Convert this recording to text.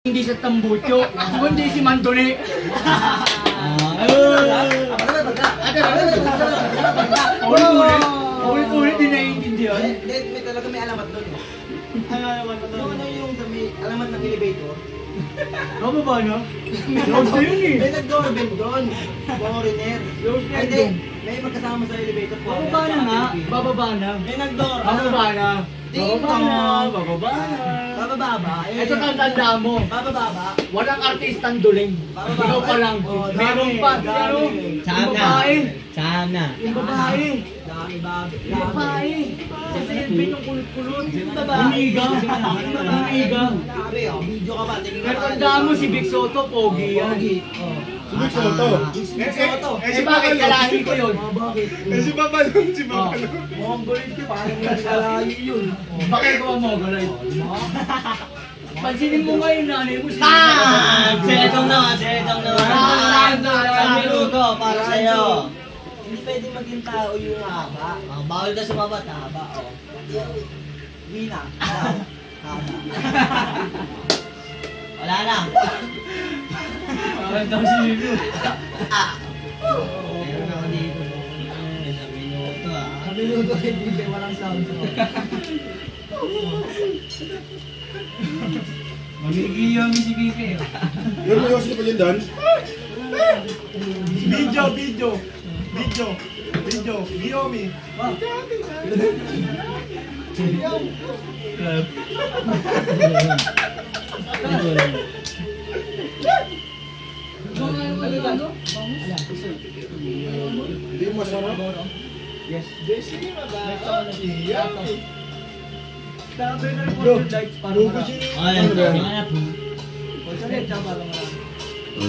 Hindi sa Tambucho, kundi si Mandone. Ulit-ulit din naiintindihan. May talaga may alamat doon. Yung sa may alamat ng elevator. Bababa na? Rose na yun eh. May nag-doorbell doon. Foreigner. Rose na Ay, yun. may magkasama sa elevator. Bababa na nga. Bababa na. May nag-door. Bababa na. Bababa na. Bababa na. Bababa ba? Ito tandaan mo. Bababa ba? Walang artistang duling. Bababa. Ikaw pa lang. Oh, Meron pa. Ano? Yung babae. Sana. Yung babae. Dami babi. Yung babae. Kasi yung yung kulot-kulot. Yung babae. Umiga. Umiga. Grabe oh. Video ka ba? Tingin ka Pero ba? tandaan mo si Big Soto, pogi yan. Pogi. Oh. Big Soto. Big Soto. Eh bakit kalahin ko yun? Bakit? Eh, si Babalong, si Oh. Babalong. Mongoloid ka. Parang nagkalayo yun. Bakit ko mo galay? Pansinin mo ngayon nanay mo. Seretong naman. Minuto para sa'yo. Hindi pwede maging tao yung haba. Bawal ka sumabat, haba. Oh. Wina. Haba. Wala na. Parang daw si Lilo. Meron ako dito. Isang minuto ah. Ang minuto hindi walang sound. Magigiyang si Kike. Yun mo yung pa dyan, Dan? Video. Giyomi. Hindi masarap. Sige, Giyomi. Sabi na rin po yung lights para Bugo marami. siya. Ay, Ano ba yan? ano po? Sabi, tsaka lang marami.